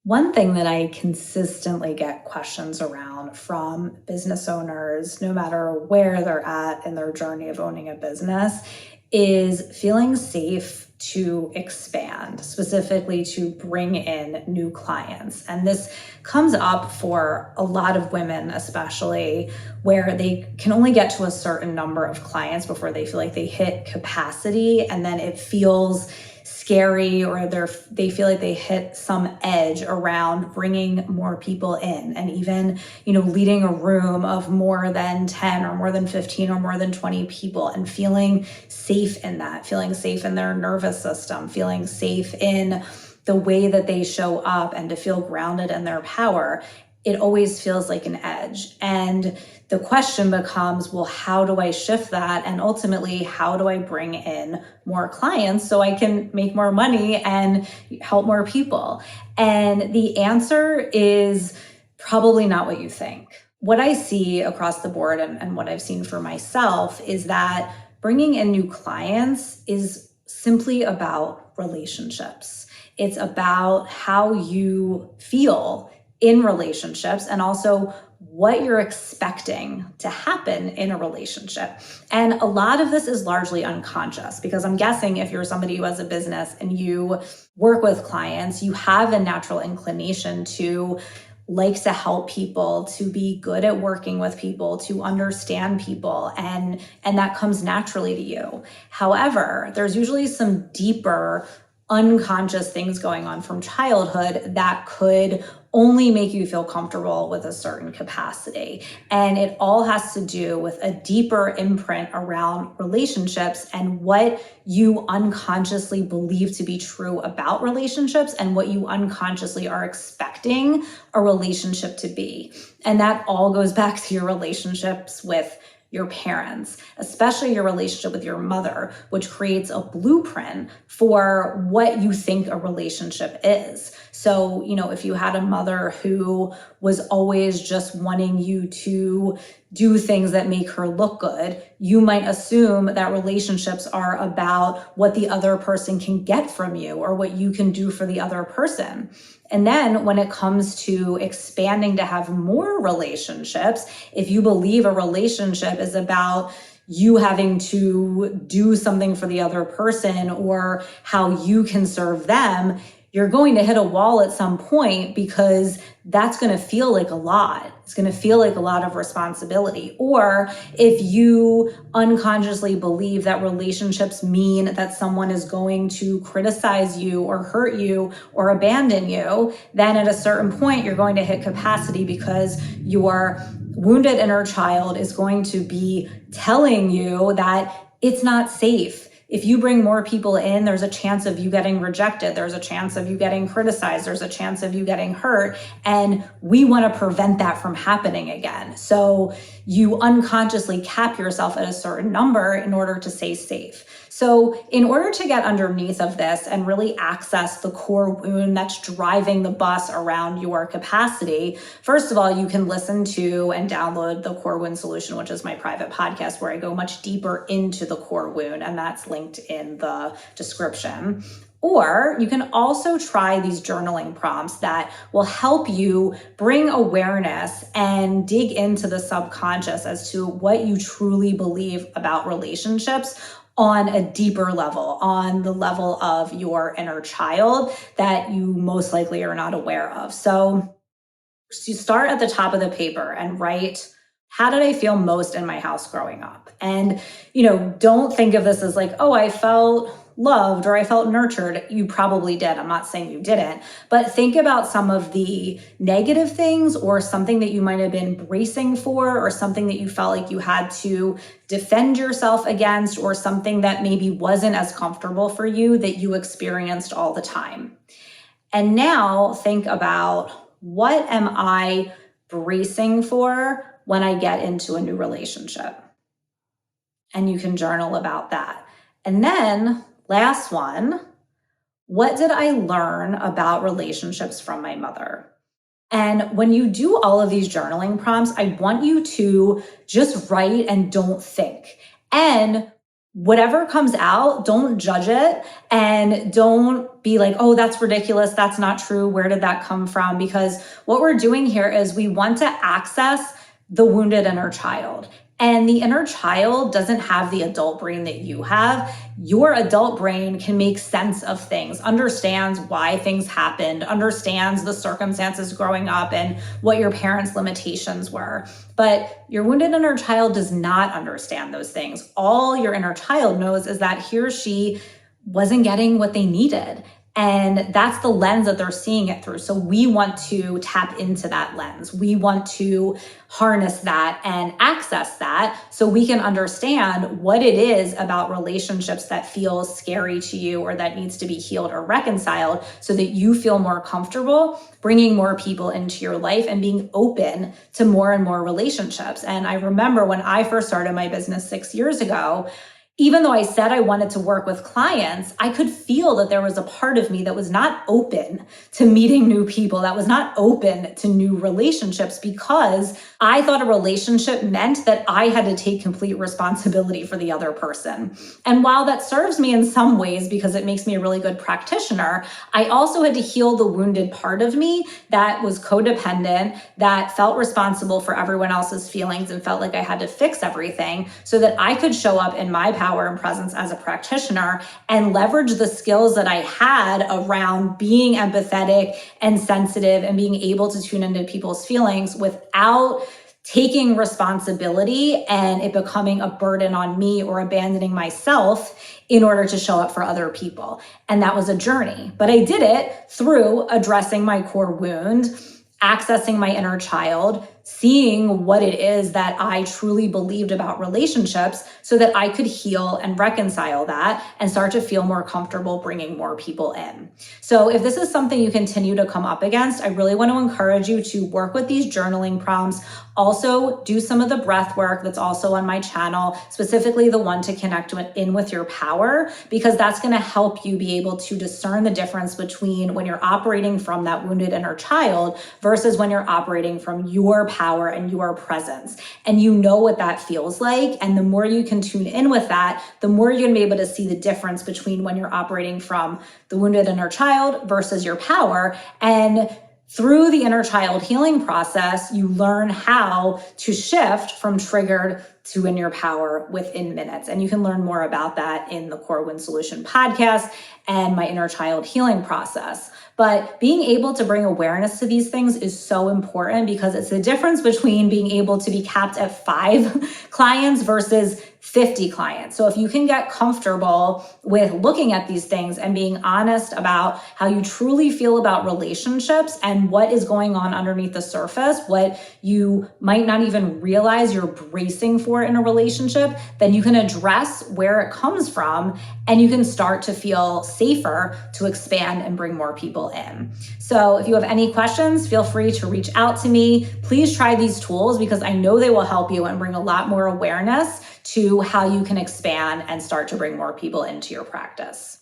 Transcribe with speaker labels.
Speaker 1: One thing that I consistently get questions around from business owners, no matter where they're at in their journey of owning a business, is feeling safe to expand, specifically to bring in new clients. And this comes up for a lot of women, especially where they can only get to a certain number of clients before they feel like they hit capacity, and then it feels scary, or they feel like they hit some edge around bringing more people in, and even leading a room of more than 10 or more than 15 or more than 20 people, and feeling safe in that, feeling safe in their nervous system, feeling safe in the way that they show up, and to feel grounded in their power. It always feels like an edge. And the question becomes, well, how do I shift that? And ultimately, how do I bring in more clients so I can make more money and help more people? And the answer is probably not what you think. What I see across the board, and what I've seen for myself, is that bringing in new clients is simply about relationships. It's about how you feel in relationships, and also what you're expecting to happen in a relationship. And a lot of this is largely unconscious, because I'm guessing if you're somebody who has a business and you work with clients, you have a natural inclination to like to help people, to be good at working with people, to understand people, and that comes naturally to you. However, there's usually some deeper unconscious things going on from childhood that could only make you feel comfortable with a certain capacity. And it all has to do with a deeper imprint around relationships and what you unconsciously believe to be true about relationships, and what you unconsciously are expecting a relationship to be. And that all goes back to your relationships with your parents, especially your relationship with your mother, which creates a blueprint for what you think a relationship is. So, if you had a mother who was always just wanting you to do things that make her look good, you might assume that relationships are about what the other person can get from you, or what you can do for the other person. And then when it comes to expanding to have more relationships, if you believe a relationship is about you having to do something for the other person, or how you can serve them, you're going to hit a wall at some point, because that's going to feel like a lot. It's going to feel like a lot of responsibility. Or if you unconsciously believe that relationships mean that someone is going to criticize you or hurt you or abandon you, then at a certain point, you're going to hit capacity, because your wounded inner child is going to be telling you that it's not safe. If you bring more people in, there's a chance of you getting rejected. There's a chance of you getting criticized. There's a chance of you getting hurt. And we want to prevent that from happening again. So you unconsciously cap yourself at a certain number in order to stay safe. So in order to get underneath of this and really access the core wound that's driving the bus around your capacity, first of all, you can listen to and download the Core Wound Solution, which is my private podcast where I go much deeper into the core wound, and that's linked in the description. Or you can also try these journaling prompts that will help you bring awareness and dig into the subconscious as to what you truly believe about relationships on a deeper level, on the level of your inner child that you most likely are not aware of. So you start at the top of the paper and write, how did I feel most in my house growing up? And, don't think of this as like, oh, I felt loved or I felt nurtured. You probably did. I'm not saying you didn't, but think about some of the negative things, or something that you might have been bracing for, or something that you felt like you had to defend yourself against, or something that maybe wasn't as comfortable for you that you experienced all the time. And now think about, what am I bracing for when I get into a new relationship? And you can journal about that. And then last one, what did I learn about relationships from my mother? And when you do all of these journaling prompts, I want you to just write and don't think. And whatever comes out, don't judge it and don't be like, oh, that's ridiculous. That's not true. Where did that come from? Because what we're doing here is we want to access the wounded inner child. And the inner child doesn't have the adult brain that you have. Your adult brain can make sense of things, understands why things happened, understands the circumstances growing up and what your parents' limitations were. But your wounded inner child does not understand those things. All your inner child knows is that he or she wasn't getting what they needed. And that's the lens that they're seeing it through. So we want to tap into that lens. We want to harness that and access that so we can understand what it is about relationships that feels scary to you or that needs to be healed or reconciled so that you feel more comfortable bringing more people into your life and being open to more and more relationships. And I remember when I first started my business 6 years ago, even though I said I wanted to work with clients, I could feel that there was a part of me that was not open to meeting new people, that was not open to new relationships because I thought a relationship meant that I had to take complete responsibility for the other person. And while that serves me in some ways because it makes me a really good practitioner, I also had to heal the wounded part of me that was codependent, that felt responsible for everyone else's feelings and felt like I had to fix everything so that I could show up in my power and presence as a practitioner and leverage the skills that I had around being empathetic and sensitive and being able to tune into people's feelings without taking responsibility and it becoming a burden on me or abandoning myself in order to show up for other people. And that was a journey, but I did it through addressing my core wound, accessing my inner child, seeing what it is that I truly believed about relationships so that I could heal and reconcile that and start to feel more comfortable bringing more people in. So if this is something you continue to come up against, I really want to encourage you to work with these journaling prompts. Also, do some of the breath work that's also on my channel, specifically the one to connect in with your power, because that's going to help you be able to discern the difference between when you're operating from that wounded inner child versus when you're operating from your power and your presence. And you know what that feels like. And the more you can tune in with that, the more you're going to be able to see the difference between when you're operating from the wounded inner child versus your power. And through the inner child healing process, you learn how to shift from triggered to in your power within minutes. And you can learn more about that in the Core Wound Solution podcast and my inner child healing process. But being able to bring awareness to these things is so important because it's the difference between being able to be capped at 5 clients versus 50 clients. So if you can get comfortable with looking at these things and being honest about how you truly feel about relationships and what is going on underneath the surface, what you might not even realize you're bracing for in a relationship, then you can address where it comes from and you can start to feel safer to expand and bring more people in. So if you have any questions, feel free to reach out to me. Please try these tools because I know they will help you and bring a lot more awareness to how you can expand and start to bring more people into your practice.